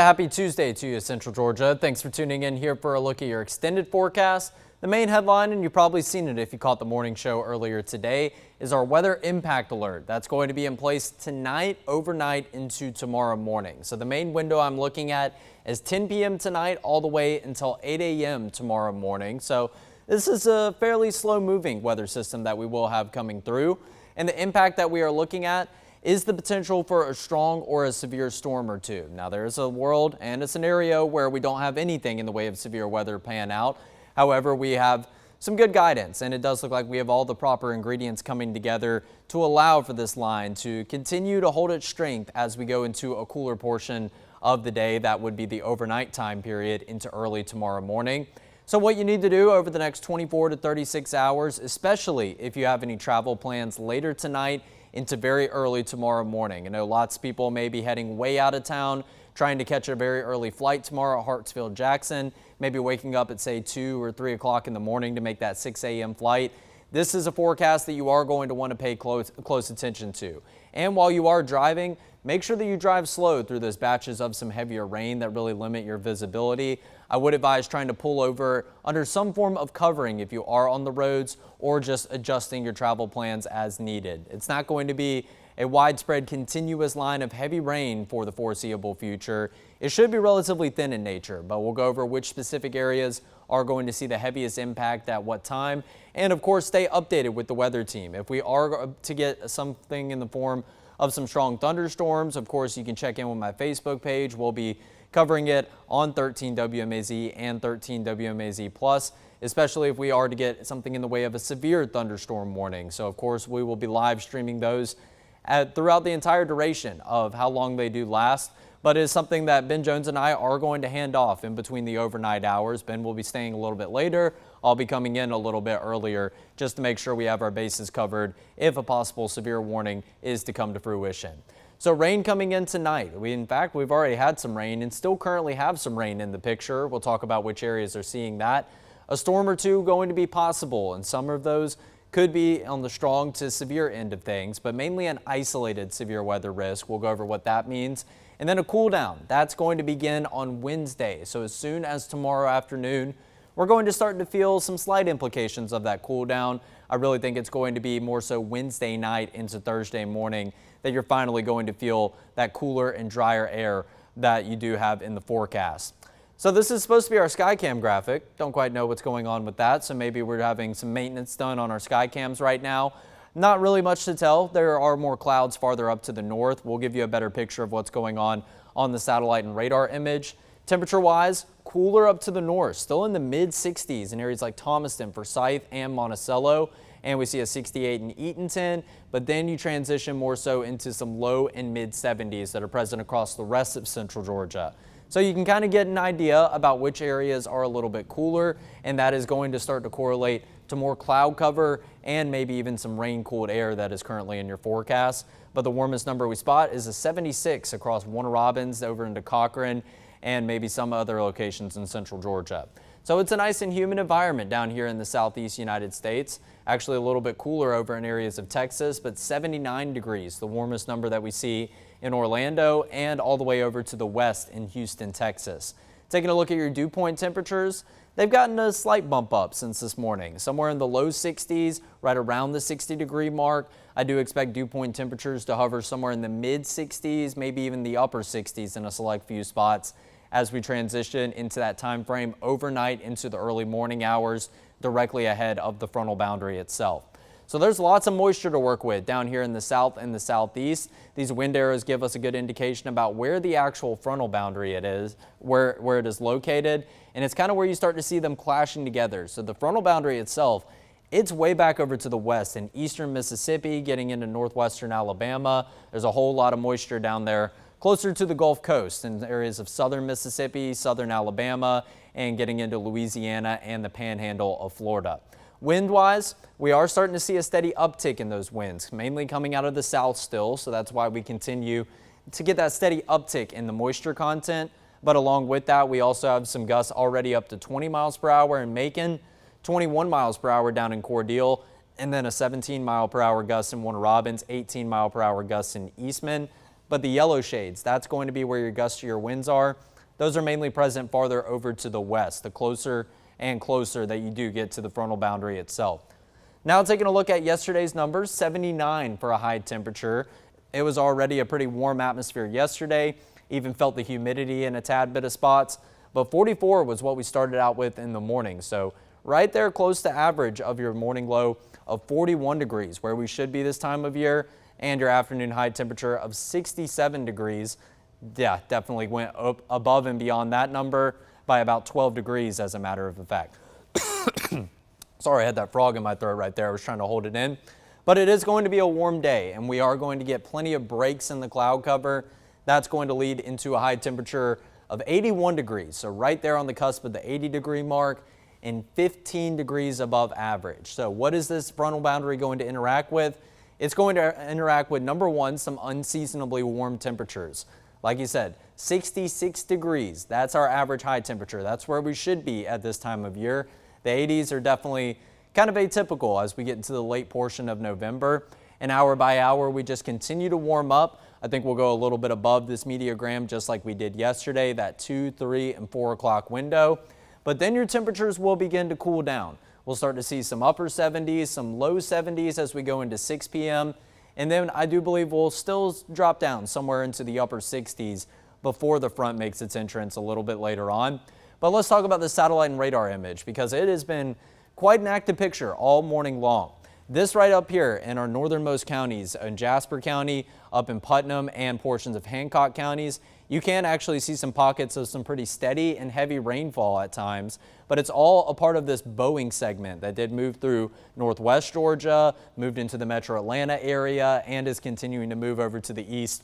Happy Tuesday to you, Central Georgia. Thanks for tuning in here for a look at your extended forecast. The main headline, and you've probably seen it if you caught the morning show earlier today, is our weather impact alert. That's going to be in place tonight, overnight into tomorrow morning. So the main window I'm looking at is 10 p.m. tonight all the way until 8 a.m. tomorrow morning. So this is a fairly slow moving weather system that we will have coming through. And the impact that we are looking at is the potential for a strong or a severe storm or two. Now, there is a world and a scenario where we don't have anything in the way of severe weather pan out. However, we have some good guidance, and it does look like we have all the proper ingredients coming together to allow for this line to continue to hold its strength as we go into a cooler portion of the day. That would be the overnight time period into early tomorrow morning. So what you need to do over the next 24 to 36 hours, especially if you have any travel plans later tonight into very early tomorrow morning. I know lots of people may be heading way out of town, trying to catch a very early flight tomorrow at Hartsfield-Jackson, maybe waking up at say 2 or 3 o'clock in the morning to make that 6 a.m. flight. This is a forecast that you are going to want to pay close attention to. And while you are driving, make sure that you drive slow through those batches of some heavier rain that really limit your visibility. I would advise trying to pull over under some form of covering if you are on the roads, or just adjusting your travel plans as needed. It's not going to be a widespread continuous line of heavy rain for the foreseeable future. It should be relatively thin in nature, but we'll go over which specific areas are going to see the heaviest impact at what time. And of course, stay updated with the weather team. If we are to get something in the form of some strong thunderstorms, of course, you can check in with my Facebook page. We'll be covering it on 13 WMAZ and 13 WMAZ Plus, especially if we are to get something in the way of a severe thunderstorm warning. So of course, we will be live streaming those throughout the entire duration of how long they do last. But it is something that Ben Jones and I are going to hand off in between the overnight hours. Ben will be staying a little bit later. I'll be coming in a little bit earlier just to make sure we have our bases covered if a possible severe warning is to come to fruition. So rain coming in tonight. In fact, we've already had some rain and still currently have some rain in the picture. We'll talk about which areas are seeing that. A storm or two going to be possible, and some of those could be on the strong to severe end of things, but mainly an isolated severe weather risk. We'll go over what that means. And then a cool down. That's going to begin on Wednesday. So as soon as tomorrow afternoon, we're going to start to feel some slight implications of that cool down. I really think it's going to be more so Wednesday night into Thursday morning that you're finally going to feel that cooler and drier air that you do have in the forecast. So this is supposed to be our Skycam graphic. Don't quite know what's going on with that, so maybe we're having some maintenance done on our Skycams right now. Not really much to tell. There are more clouds farther up to the north. We'll give you a better picture of what's going on the satellite and radar image. Temperature-wise, cooler up to the north, still in the mid-60s in areas like Thomaston, Forsyth, and Monticello. And we see a 68 in Eatonton, but then you transition more so into some low and mid-70s that are present across the rest of central Georgia. So you can kind of get an idea about which areas are a little bit cooler, and that is going to start to correlate to more cloud cover and maybe even some rain-cooled air that is currently in your forecast. But the warmest number we spot is a 76 across Warner Robins over into Cochran and maybe some other locations in central Georgia. So it's a nice and humid environment down here in the southeast United States. Actually a little bit cooler over in areas of Texas, but 79 degrees, the warmest number that we see in Orlando and all the way over to the west in Houston, Texas. Taking a look at your dew point temperatures, they've gotten a slight bump up since this morning, somewhere in the low 60s, right around the 60-degree mark. I do expect dew point temperatures to hover somewhere in the mid 60s, maybe even the upper 60s in a select few spots as we transition into that time frame overnight into the early morning hours directly ahead of the frontal boundary itself. So there's lots of moisture to work with down here in the south and the southeast. These wind arrows give us a good indication about where the actual frontal boundary it is, where it is located, and it's kind of where you start to see them clashing together. So the frontal boundary itself, it's way back over to the west in eastern Mississippi, getting into northwestern Alabama. There's a whole lot of moisture down there closer to the Gulf Coast in areas of southern Mississippi, southern Alabama, and getting into Louisiana and the panhandle of Florida. Wind-wise, we are starting to see a steady uptick in those winds, mainly coming out of the south still, so that's why we continue to get that steady uptick in the moisture content. But along with that, we also have some gusts already up to 20 miles per hour in Macon, 21 miles per hour down in Cordele, and then a 17 mile per hour gust in Warner Robins, 18 mile per hour gusts in Eastman. but the yellow shades, that's going to be where your gustier winds are. Those are mainly present farther over to the west, the closer and closer that you do get to the frontal boundary itself. Now taking a look at yesterday's numbers, 79 for a high temperature. It was already a pretty warm atmosphere yesterday, even felt the humidity in a tad bit of spots, but 44 was what we started out with in the morning. So right there close to average of your morning low of 41 degrees, where we should be this time of year, and your afternoon high temperature of 67 degrees. Yeah, definitely went up above and beyond that number by about 12 degrees as a matter of fact. Sorry, I had that frog in my throat right there. I was trying to hold it in. But it is going to be a warm day, and we are going to get plenty of breaks in the cloud cover. That's going to lead into a high temperature of 81 degrees. So right there on the cusp of the 80-degree mark and 15 degrees above average. So what is this frontal boundary going to interact with? It's going to interact with, number one, some unseasonably warm temperatures. Like you said, 66 degrees. That's our average high temperature. That's where we should be at this time of year. The 80s are definitely kind of atypical as we get into the late portion of November. And hour by hour, we just continue to warm up. I think we'll go a little bit above this meteogram just like we did yesterday, that 2, 3, and 4 o'clock window. But then your temperatures will begin to cool down. We'll start to see some upper 70s, some low 70s as we go into 6 p.m. And then I do believe we'll still drop down somewhere into the upper 60s before the front makes its entrance a little bit later on. But let's talk about the satellite and radar image, because it has been quite an active picture all morning long. This right up here in our northernmost counties, in Jasper County, up in Putnam, and portions of Hancock counties, you can actually see some pockets of some pretty steady and heavy rainfall at times, but it's all a part of this bowing segment that did move through northwest Georgia, moved into the metro Atlanta area, and is continuing to move over to the east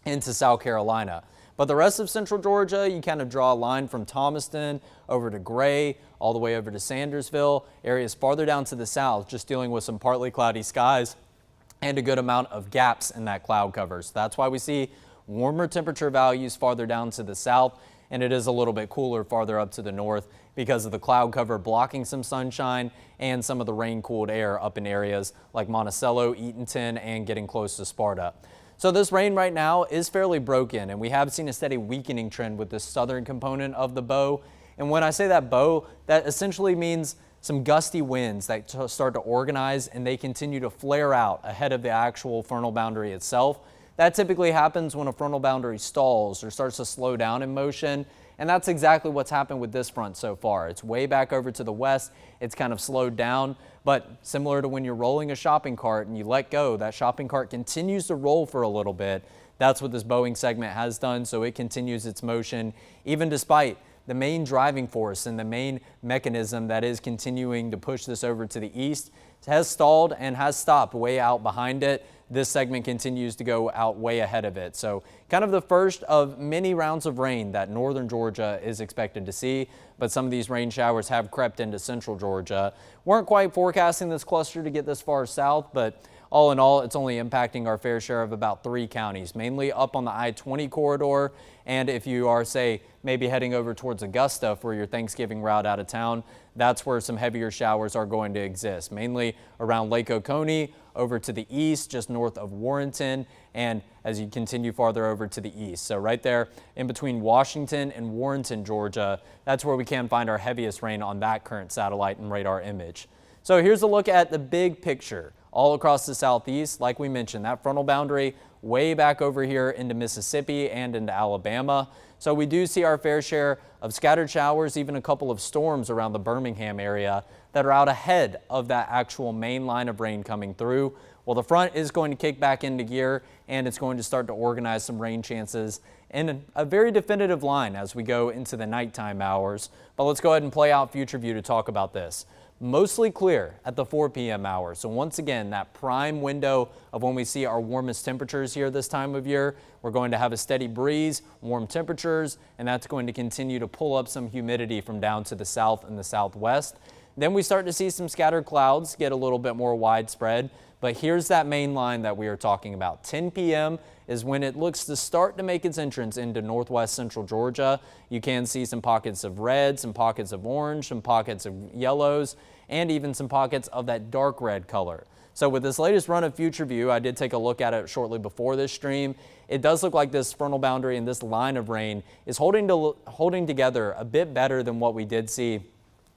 into South Carolina. But the rest of central Georgia, you kind of draw a line from Thomaston over to Gray, all the way over to Sandersville, areas farther down to the south, just dealing with some partly cloudy skies and a good amount of gaps in that cloud cover. So that's why we see warmer temperature values farther down to the south, and it is a little bit cooler farther up to the north because of the cloud cover blocking some sunshine and some of the rain-cooled air up in areas like Monticello, Eatonton, and getting close to Sparta. So this rain right now is fairly broken, and we have seen a steady weakening trend with this southern component of the bow. And when I say that bow, that essentially means some gusty winds that start to organize, and they continue to flare out ahead of the actual frontal boundary itself. That typically happens when a frontal boundary stalls or starts to slow down in motion, and that's exactly what's happened with this front so far. It's way back over to the west. It's kind of slowed down, but similar to when you're rolling a shopping cart and you let go, that shopping cart continues to roll for a little bit. That's what this bowing segment has done, so it continues its motion even despite the main driving force and the main mechanism that is continuing to push this over to the east has stalled and has stopped way out behind it. This segment continues to go out way ahead of it. So kind of the first of many rounds of rain that northern Georgia is expected to see, but some of these rain showers have crept into central Georgia. Weren't quite forecasting this cluster to get this far south, but all in all, it's only impacting our fair share of about 3 counties, mainly up on the I-20 corridor. And if you are, say, maybe heading over towards Augusta for your Thanksgiving route out of town, that's where some heavier showers are going to exist, mainly around Lake Oconee, over to the east, just north of Warrenton, and as you continue farther over to the east. So right there in between Washington and Warrenton, Georgia, that's where we can find our heaviest rain on that current satellite and radar image. So here's a look at the big picture all across the southeast. Like we mentioned, that frontal boundary way back over here into Mississippi and into Alabama. So we do see our fair share of scattered showers, even a couple of storms around the Birmingham area that are out ahead of that actual main line of rain coming through. Well, the front is going to kick back into gear, and it's going to start to organize some rain chances in a very definitive line as we go into the nighttime hours. But let's go ahead and play out Future View to talk about this. Mostly clear at the 4 p.m. hour. So once again, that prime window of when we see our warmest temperatures here this time of year. We're going to have a steady breeze, warm temperatures, and that's going to continue to pull up some humidity from down to the south and the southwest. Then we start to see some scattered clouds get a little bit more widespread. But here's that main line that we are talking about. 10 p.m. is when it looks to start to make its entrance into northwest central Georgia. You can see some pockets of red, some pockets of orange, some pockets of yellows, and even some pockets of that dark red color. So with this latest run of future view, I did take a look at it shortly before this stream. It does look like this frontal boundary and this line of rain is holding together a bit better than what we did see,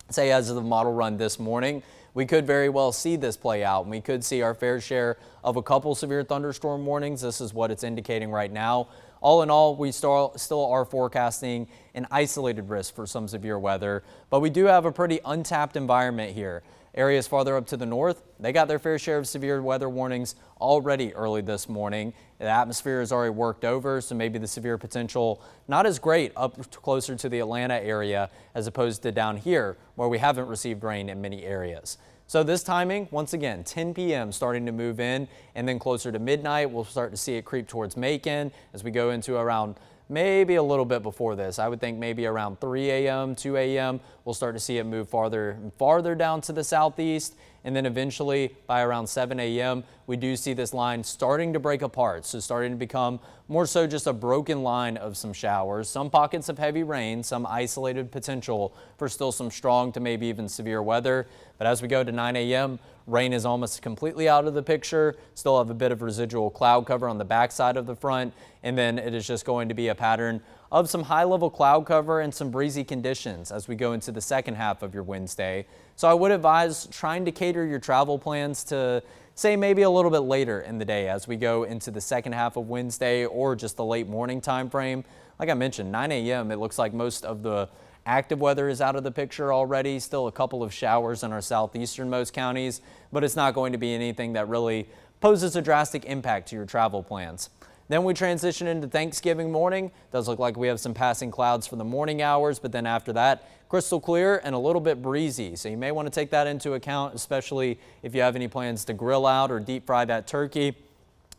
say, as of the model run this morning. We could very well see this play out, and we could see our fair share of a couple severe thunderstorm warnings. This is what it's indicating right now. All in all, we still are forecasting an isolated risk for some severe weather, but we do have a pretty untapped environment here. Areas farther up to the north, they got their fair share of severe weather warnings already early this morning. The atmosphere is already worked over, so maybe the severe potential not as great up closer to the Atlanta area as opposed to down here where we haven't received rain in many areas. So this timing, once again, 10 p.m. starting to move in, and then closer to midnight, we'll start to see it creep towards Macon as we go into around maybe a little bit before this. I would think maybe around 3 a.m., 2 a.m., we'll start to see it move farther and farther down to the southeast. And then eventually by around 7 a.m., we do see this line starting to break apart. So starting to become more so just a broken line of some showers, some pockets of heavy rain, some isolated potential for still some strong to maybe even severe weather. But as we go to 9 a.m., rain is almost completely out of the picture. Still have a bit of residual cloud cover on the backside of the front. And then it is just going to be a pattern of some high-level cloud cover and some breezy conditions as we go into the second half of your Wednesday. So I would advise trying to cater your travel plans to, say, maybe a little bit later in the day as we go into the second half of Wednesday or just the late morning time frame. Like I mentioned, 9 a.m., it looks like most of the active weather is out of the picture already. Still a couple of showers in our southeasternmost counties, but it's not going to be anything that really poses a drastic impact to your travel plans. Then we transition into Thanksgiving morning. Does look like we have some passing clouds for the morning hours, but then after that, crystal clear and a little bit breezy. So you may want to take that into account, especially if you have any plans to grill out or deep fry that turkey.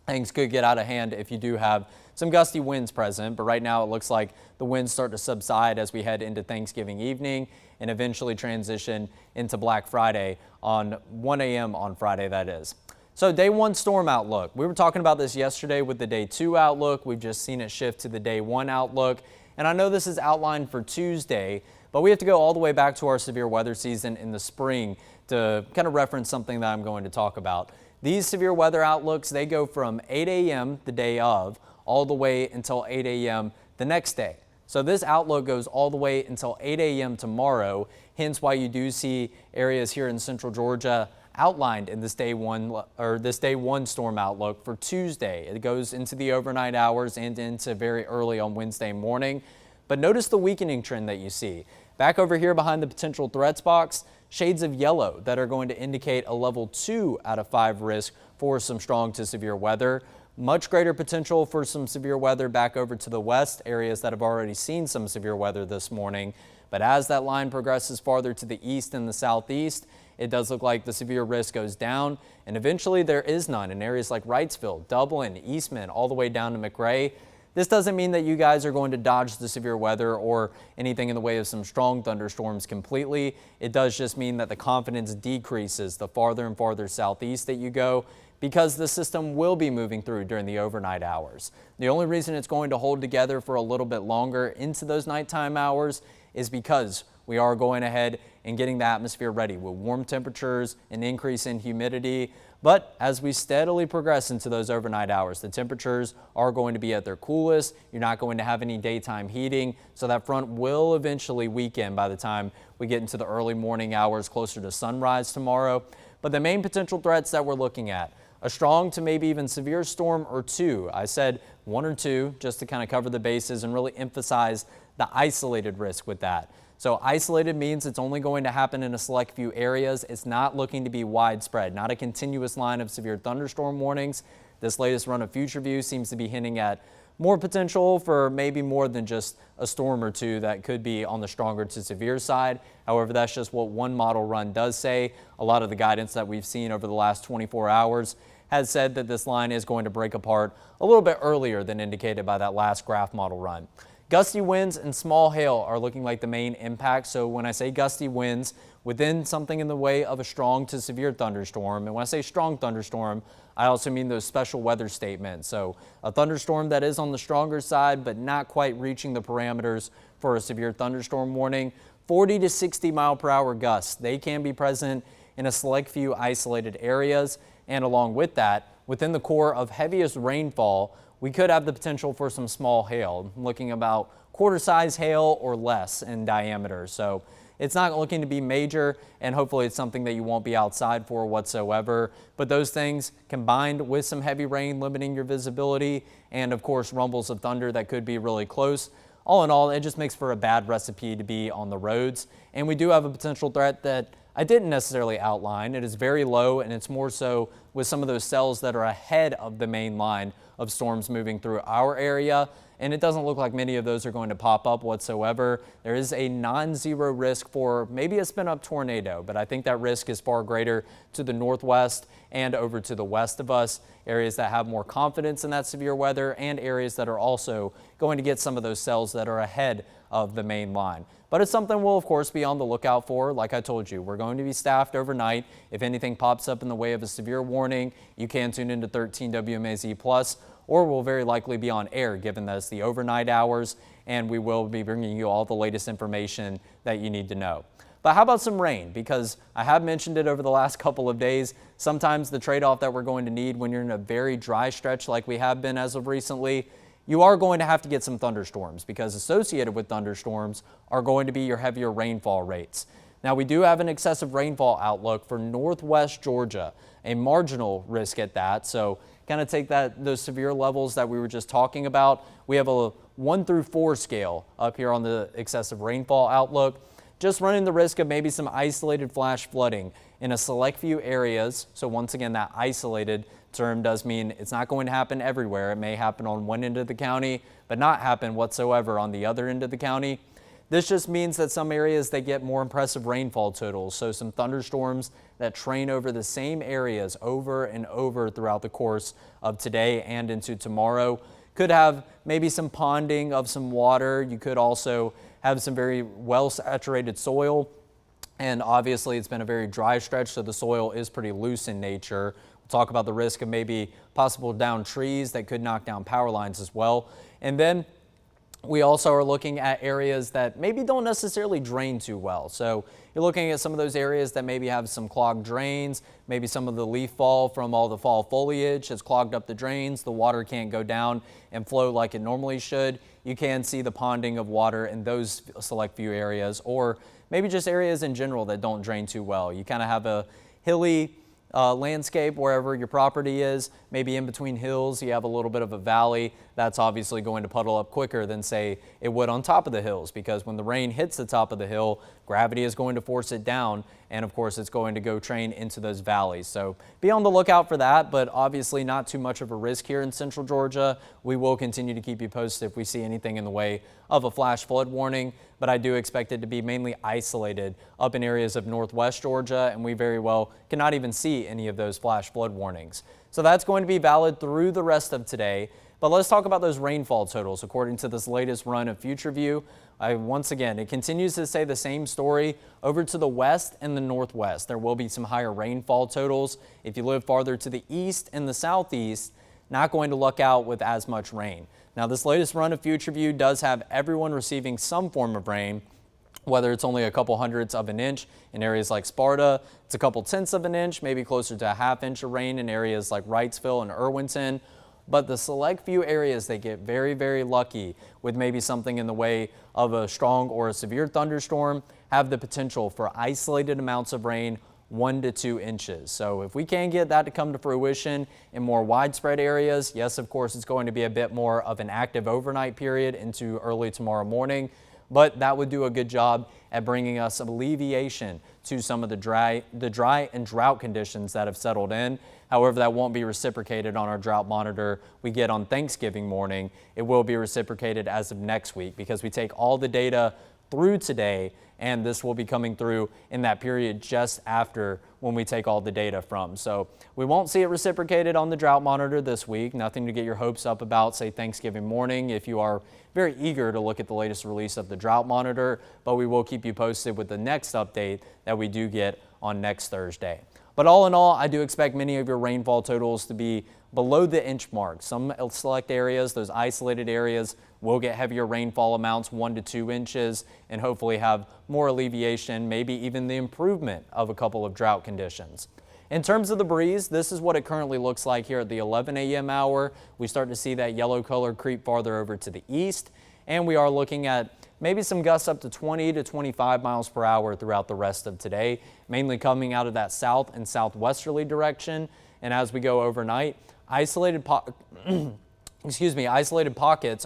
Things could get out of hand if you do have some gusty winds present, but right now it looks like the winds start to subside as we head into Thanksgiving evening and eventually transition into Black Friday on 1 a.m. on Friday, that is. So day one storm outlook. We were talking about this yesterday with the day two outlook. We've just seen it shift to the day one outlook. And I know this is outlined for Tuesday, but we have to go all the way back to our severe weather season in the spring to kind of reference something that I'm going to talk about. These severe weather outlooks, they go from 8 a.m. the day of all the way until 8 a.m. the next day. So this outlook goes all the way until 8 a.m. tomorrow, hence why you do see areas here in central Georgia outlined in this day one storm outlook for Tuesday. It goes into the overnight hours and into very early on Wednesday morning. But notice the weakening trend that you see. Back over here behind the potential threats box, shades of yellow that are going to indicate a level 2 out of 5 risk for some strong to severe weather. Much greater potential for some severe weather back over to the west, areas that have already seen some severe weather this morning. But as that line progresses farther to the east and the southeast, it does look like the severe risk goes down, and eventually there is none in areas like Wrightsville, Dublin, Eastman, all the way down to McRae. This doesn't mean that you guys are going to dodge the severe weather or anything in the way of some strong thunderstorms completely. It does just mean that the confidence decreases the farther and farther southeast that you go, because the system will be moving through during the overnight hours. The only reason it's going to hold together for a little bit longer into those nighttime hours is because we are going ahead and getting the atmosphere ready with warm temperatures, an increase in humidity. But as we steadily progress into those overnight hours, the temperatures are going to be at their coolest. You're not going to have any daytime heating, so that front will eventually weaken by the time we get into the early morning hours closer to sunrise tomorrow. But the main potential threats that we're looking at, a strong to maybe even severe storm or two. I said 1 or 2 just to kind of cover the bases and really emphasize the isolated risk with that. So isolated means it's only going to happen in a select few areas. It's not looking to be widespread, not a continuous line of severe thunderstorm warnings. This latest run of future view seems to be hinting at more potential for maybe more than just a storm or two that could be on the stronger to severe side. However, that's just what one model run does say. A lot of the guidance that we've seen over the last 24 hours has said that this line is going to break apart a little bit earlier than indicated by that last graph model run. Gusty winds and small hail are looking like the main impact. So when I say gusty winds, within something in the way of a strong to severe thunderstorm, and when I say strong thunderstorm, I also mean those special weather statements. So a thunderstorm that is on the stronger side, but not quite reaching the parameters for a severe thunderstorm warning. 40 to 60 mile per hour gusts, they can be present in a select few isolated areas. And along with that, within the core of heaviest rainfall, we could have the potential for some small hail, looking about quarter-size hail or less in diameter. So it's not looking to be major, and hopefully it's something that you won't be outside for whatsoever. But those things combined with some heavy rain limiting your visibility and, of course, rumbles of thunder that could be really close. All in all, it just makes for a bad recipe to be on the roads. And we do have a potential threat that I didn't necessarily outline. It is very low, and it's more so with some of those cells that are ahead of the main line of storms moving through our area. And it doesn't look like many of those are going to pop up whatsoever. There is a non-zero risk for maybe a spin-up tornado, but I think that risk is far greater to the northwest and over to the west of us, areas that have more confidence in that severe weather and areas that are also going to get some of those cells that are ahead of the main line. But it's something we'll, of course, be on the lookout for. Like I told you, we're going to be staffed overnight. If anything pops up in the way of a severe warning, you can tune into 13 WMAZ+, or we'll very likely be on air given that it's the overnight hours, and we will be bringing you all the latest information that you need to know. But how about some rain? Because I have mentioned it over the last couple of days. Sometimes the trade-off that we're going to need when you're in a very dry stretch like we have been as of recently, you are going to have to get some thunderstorms, because associated with thunderstorms are going to be your heavier rainfall rates. Now, we do have an excessive rainfall outlook for northwest Georgia, a marginal risk at that. So kind of take those severe levels that we were just talking about. We have a 1 through 4 scale up here on the excessive rainfall outlook, just running the risk of maybe some isolated flash flooding in a select few areas. So once again, that isolated term does mean it's not going to happen everywhere. It may happen on one end of the county, but not happen whatsoever on the other end of the county. This just means that some areas they get more impressive rainfall totals, so some thunderstorms that train over the same areas over and over throughout the course of today and into tomorrow. Could have maybe some ponding of some water. You could also have some very well saturated soil, and obviously it's been a very dry stretch, so the soil is pretty loose in nature. We'll talk about the risk of maybe possible downed trees that could knock down power lines as well. And then we also are looking at areas that maybe don't necessarily drain too well. So you're looking at some of those areas that maybe have some clogged drains, maybe some of the leaf fall from all the fall foliage has clogged up the drains. The water can't go down and flow like it normally should. You can see the ponding of water in those select few areas, or maybe just areas in general that don't drain too well. You kind of have a hilly landscape wherever your property is, maybe in between hills you have a little bit of a valley. That's obviously going to puddle up quicker than say it would on top of the hills, because when the rain hits the top of the hill, gravity is going to force it down, and of course it's going to go train into those valleys. So be on the lookout for that, but obviously not too much of a risk here in central Georgia. We will continue to keep you posted if we see anything in the way of a flash flood warning, but I do expect it to be mainly isolated up in areas of northwest Georgia, and we very well cannot even see any of those flash flood warnings. So that's going to be valid through the rest of today. But let's talk about those rainfall totals. According to this latest run of FutureView, once again, it continues to say the same story over to the west and the northwest. There will be some higher rainfall totals. If you live farther to the east and the southeast, not going to luck out with as much rain. Now, this latest run of FutureView does have everyone receiving some form of rain, whether it's only a couple hundredths of an inch in areas like Sparta, it's a couple tenths of an inch, maybe closer to a ½ inch of rain in areas like Wrightsville and Irwinton. But the select few areas, they get very, very lucky with maybe something in the way of a strong or a severe thunderstorm, have the potential for isolated amounts of rain, 1 to 2 inches. So if we can get that to come to fruition in more widespread areas, yes, of course, it's going to be a bit more of an active overnight period into early tomorrow morning, but that would do a good job at bringing us alleviation to some of the dry and drought conditions that have settled in. However, that won't be reciprocated on our drought monitor we get on Thanksgiving morning. It will be reciprocated as of next week, because we take all the data through today, and this will be coming through in that period just after when we take all the data from. So we won't see it reciprocated on the drought monitor this week. Nothing to get your hopes up about, say, Thanksgiving morning, if you are very eager to look at the latest release of the drought monitor, but we will keep you posted with the next update that we do get on next Thursday. But all in all, I do expect many of your rainfall totals to be below the inch mark. Some select areas, those isolated areas, will get heavier rainfall amounts, 1 to 2 inches, and hopefully have more alleviation, maybe even the improvement of a couple of drought conditions. In terms of the breeze, this is what it currently looks like here at the 11 a.m. hour. We start to see that yellow color creep farther over to the east, and we are looking at maybe some gusts up to 20 to 25 miles per hour throughout the rest of today, mainly coming out of that south and southwesterly direction. And as we go overnight, isolated pockets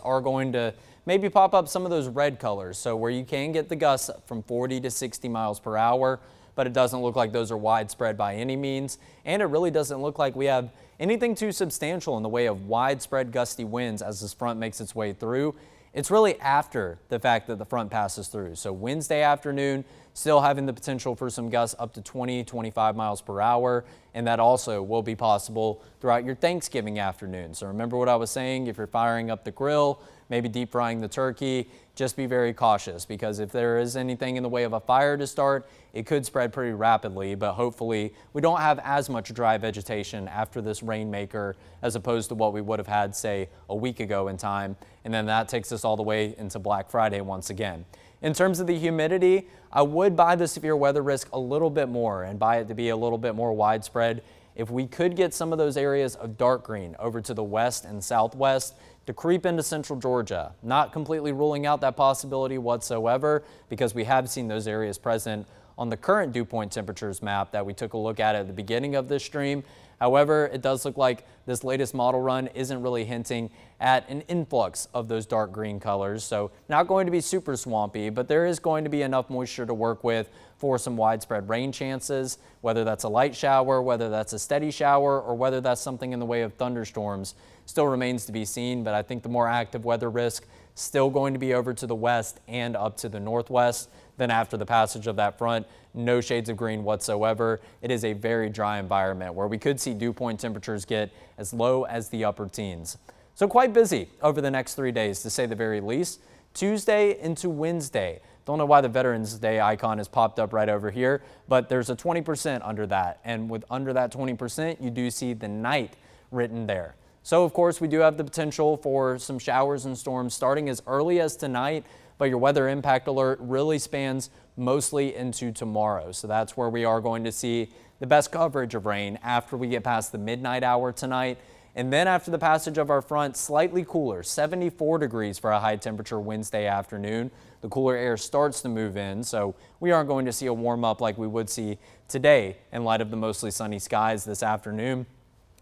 are going to maybe pop up some of those red colors. So where you can get the gusts from 40 to 60 miles per hour, but it doesn't look like those are widespread by any means. And it really doesn't look like we have anything too substantial in the way of widespread gusty winds as this front makes its way through. It's really after the fact that the front passes through. So Wednesday afternoon, still having the potential for some gusts up to 20, 25 miles per hour. And that also will be possible throughout your Thanksgiving afternoon. So remember what I was saying, if you're firing up the grill, maybe deep frying the turkey, just be very cautious, because if there is anything in the way of a fire to start, it could spread pretty rapidly, but hopefully we don't have as much dry vegetation after this rainmaker as opposed to what we would have had, say, a week ago in time. And then that takes us all the way into Black Friday once again. In terms of the humidity, I would buy the severe weather risk a little bit more and buy it to be a little bit more widespread. If we could get some of those areas of dark green over to the west and southwest to creep into central Georgia, not completely ruling out that possibility whatsoever, because we have seen those areas present on the current dew point temperatures map that we took a look at the beginning of this stream. However, it does look like this latest model run isn't really hinting at an influx of those dark green colors. So not going to be super swampy, but there is going to be enough moisture to work with for some widespread rain chances, whether that's a light shower, whether that's a steady shower, or whether that's something in the way of thunderstorms still remains to be seen. But I think the more active weather risk still going to be over to the west and up to the northwest. Then after the passage of that front, no shades of green whatsoever. It is a very dry environment where we could see dew point temperatures get as low as the upper teens. So quite busy over the next 3 days, to say the very least. Tuesday into Wednesday. Don't know why the Veterans Day icon has popped up right over here, but there's a 20% under that. And with under that 20%, you do see the night written there. So of course, we do have the potential for some showers and storms starting as early as tonight, but your weather impact alert really spans mostly into tomorrow. So that's where we are going to see the best coverage of rain after we get past the midnight hour tonight. And then after the passage of our front, slightly cooler, 74 degrees for a high temperature Wednesday afternoon. The cooler air starts to move in, so we aren't going to see a warm up like we would see today in light of the mostly sunny skies this afternoon,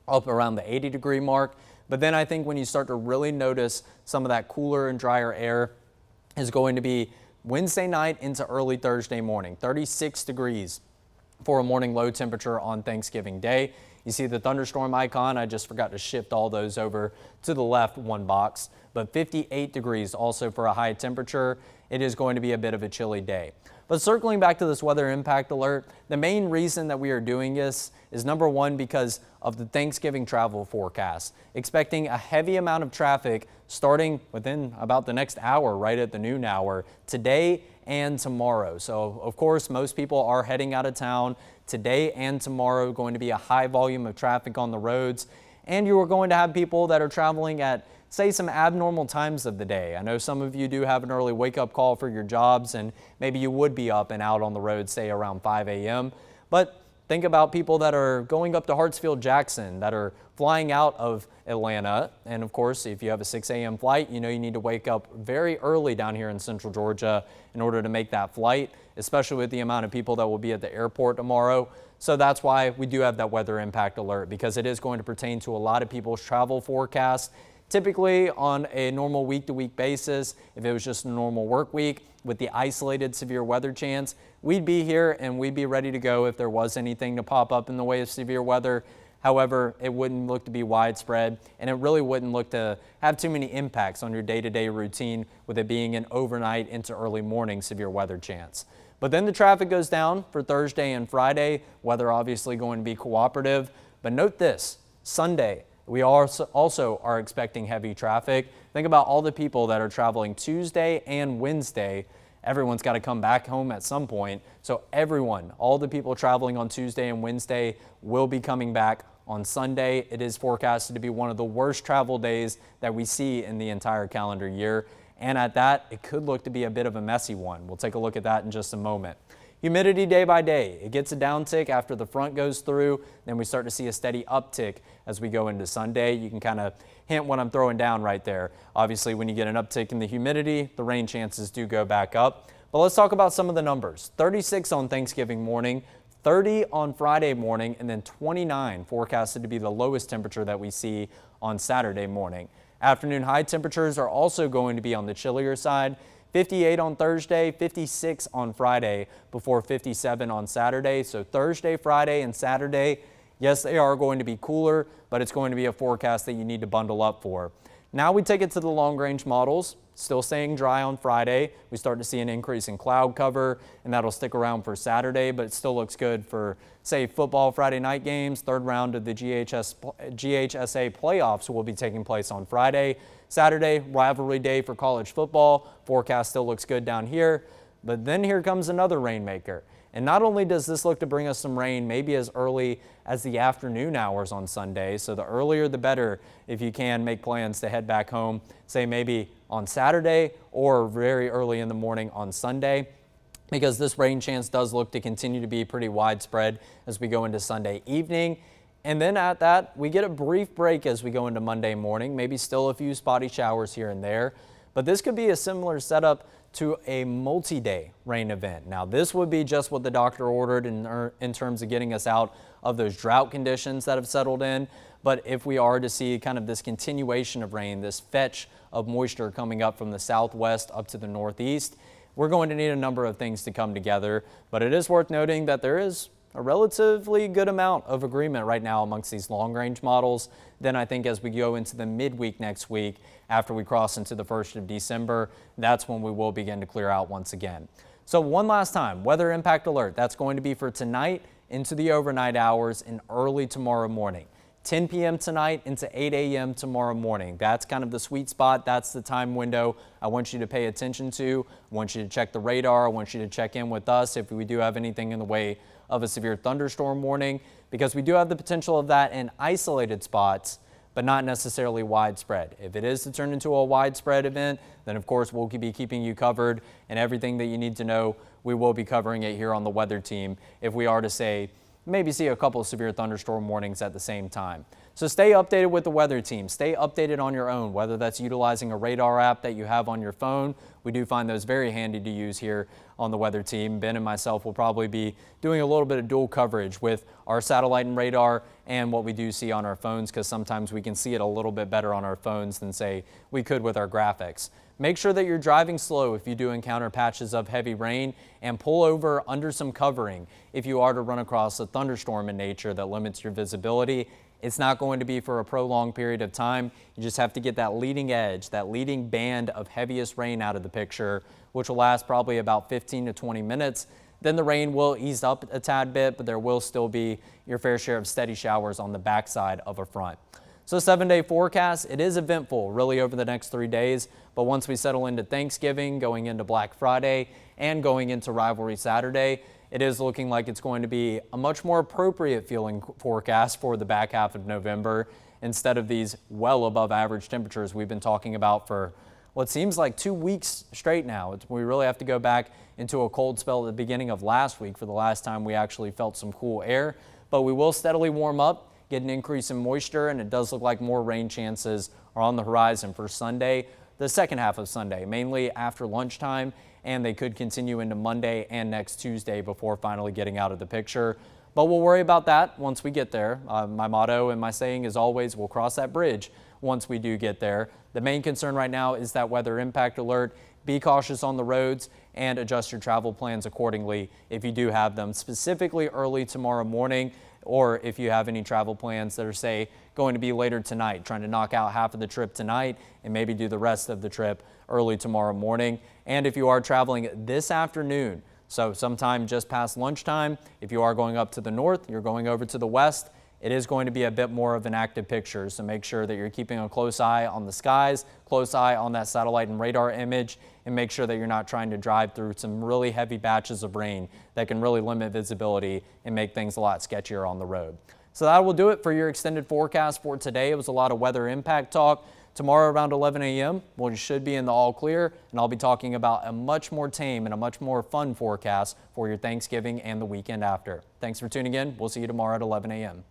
up around the 80-degree mark. But then I think when you start to really notice some of that cooler and drier air is going to be Wednesday night into early Thursday morning, 36 degrees for a morning low temperature on Thanksgiving Day. You see the thunderstorm icon. I just forgot to shift all those over to the left one box, but 58 degrees also for a high temperature. It is going to be a bit of a chilly day. But circling back to this weather impact alert, the main reason that we are doing this is number one, because of the Thanksgiving travel forecast. Expecting a heavy amount of traffic starting within about the next hour, right at the noon hour, today and tomorrow. So of course, most people are heading out of town today and tomorrow. Going to be a high volume of traffic on the roads, and you are going to have people that are traveling at, say, some abnormal times of the day. I know some of you do have an early wake-up call for your jobs, and maybe you would be up and out on the road, say, around 5 a.m. But think about people that are going up to Hartsfield-Jackson, that are flying out of Atlanta. And of course, if you have a 6 a.m. flight, you know you need to wake up very early down here in central Georgia in order to make that flight, especially with the amount of people that will be at the airport tomorrow. So that's why we do have that weather impact alert, because it is going to pertain to a lot of people's travel forecasts. Typically on a normal week-to-week basis, if it was just a normal work week with the isolated severe weather chance, we'd be here and we'd be ready to go if there was anything to pop up in the way of severe weather. However, it wouldn't look to be widespread, and it really wouldn't look to have too many impacts on your day-to-day routine, with it being an overnight into early morning severe weather chance. But then the traffic goes down for Thursday and Friday. Weather obviously going to be cooperative. But note this, Sunday, we also are expecting heavy traffic. Think about all the people that are traveling Tuesday and Wednesday. Everyone's got to come back home at some point. So everyone, all the people traveling on Tuesday and Wednesday will be coming back on Sunday. It is forecasted to be one of the worst travel days that we see in the entire calendar year. And at that, it could look to be a bit of a messy one. We'll take a look at that in just a moment. Humidity day by day, it gets a downtick after the front goes through, then we start to see a steady uptick as we go into Sunday. You can kind of hint what I'm throwing down right there. Obviously, when you get an uptick in the humidity, the rain chances do go back up. But let's talk about some of the numbers. 36 on Thanksgiving morning, 30 on Friday morning, and then 29 forecasted to be the lowest temperature that we see on Saturday morning. Afternoon high temperatures are also going to be on the chillier side. 58 on Thursday, 56 on Friday, before 57 on Saturday. So Thursday, Friday, and Saturday, yes, they are going to be cooler, but it's going to be a forecast that you need to bundle up for. Now we take it to the long-range models. Still staying dry on Friday. We start to see an increase in cloud cover, and that'll stick around for Saturday, but it still looks good for, say, football Friday night games. Third round of the GHSA playoffs will be taking place on Friday. Saturday, rivalry day for college football. Forecast still looks good down here, but then here comes another rainmaker. And not only does this look to bring us some rain maybe as early as the afternoon hours on Sunday, so the earlier the better if you can make plans to head back home, say maybe on Saturday or very early in the morning on Sunday, because this rain chance does look to continue to be pretty widespread as we go into Sunday evening. And then at that, we get a brief break as we go into Monday morning, maybe still a few spotty showers here and there, but this could be a similar setup to a multi-day rain event. Now, this would be just what the doctor ordered in terms of getting us out of those drought conditions that have settled in. But if we are to see kind of this continuation of rain, this fetch of moisture coming up from the southwest up to the northeast, we're going to need a number of things to come together. But it is worth noting that there is a relatively good amount of agreement right now amongst these long-range models. Then I think as we go into the midweek next week, after we cross into the 1st of December, that's when we will begin to clear out once again. So one last time, weather impact alert. That's going to be for tonight into the overnight hours and early tomorrow morning. 10 p.m. tonight into 8 a.m. tomorrow morning. That's kind of the sweet spot. That's the time window I want you to pay attention to. I want you to check the radar. I want you to check in with us if we do have anything in the way of a severe thunderstorm warning, because we do have the potential of that in isolated spots, but not necessarily widespread. If it is to turn into a widespread event, then of course we'll be keeping you covered, and everything that you need to know, we will be covering it here on the weather team if we are to say maybe see a couple of severe thunderstorm warnings at the same time. So stay updated with the weather team. Stay updated on your own, whether that's utilizing a radar app that you have on your phone. We do find those very handy to use here on the weather team. Ben and myself will probably be doing a little bit of dual coverage with our satellite and radar and what we do see on our phones, because sometimes we can see it a little bit better on our phones than, say, we could with our graphics. Make sure that you're driving slow if you do encounter patches of heavy rain, and pull over under some covering if you are to run across a thunderstorm in nature that limits your visibility. It's not going to be for a prolonged period of time. You just have to get that leading edge, that leading band of heaviest rain out of the picture, which will last probably about 15 to 20 minutes. Then the rain will ease up a tad bit, but there will still be your fair share of steady showers on the backside of a front. So 7-day forecast, it is eventful really over the next 3 days, but once we settle into Thanksgiving, going into Black Friday, and going into Rivalry Saturday, it is looking like it's going to be a much more appropriate feeling forecast for the back half of November, instead of these well above average temperatures we've been talking about for what seems like 2 weeks straight now. We really have to go back into a cold spell at the beginning of last week for the last time we actually felt some cool air, but we will steadily warm up, get an increase in moisture, and it does look like more rain chances are on the horizon for Sunday, the second half of Sunday, mainly after lunchtime, and they could continue into Monday and next Tuesday before finally getting out of the picture. But we'll worry about that once we get there. My motto and my saying is always, we'll cross that bridge once we do get there. The main concern right now is that weather impact alert. Be cautious on the roads and adjust your travel plans accordingly if you do have them, specifically early tomorrow morning, or if you have any travel plans that are, say, going to be later tonight, trying to knock out half of the trip tonight and maybe do the rest of the trip early tomorrow morning. And if you are traveling this afternoon, so sometime just past lunchtime, if you are going up to the north, you're going over to the west, it is going to be a bit more of an active picture. So make sure that you're keeping a close eye on the skies, close eye on that satellite and radar image, and make sure that you're not trying to drive through some really heavy batches of rain that can really limit visibility and make things a lot sketchier on the road. So that will do it for your extended forecast for today. It was a lot of weather impact talk. Tomorrow around 11 a.m., we should be in the all clear, and I'll be talking about a much more tame and a much more fun forecast for your Thanksgiving and the weekend after. Thanks for tuning in. We'll see you tomorrow at 11 a.m.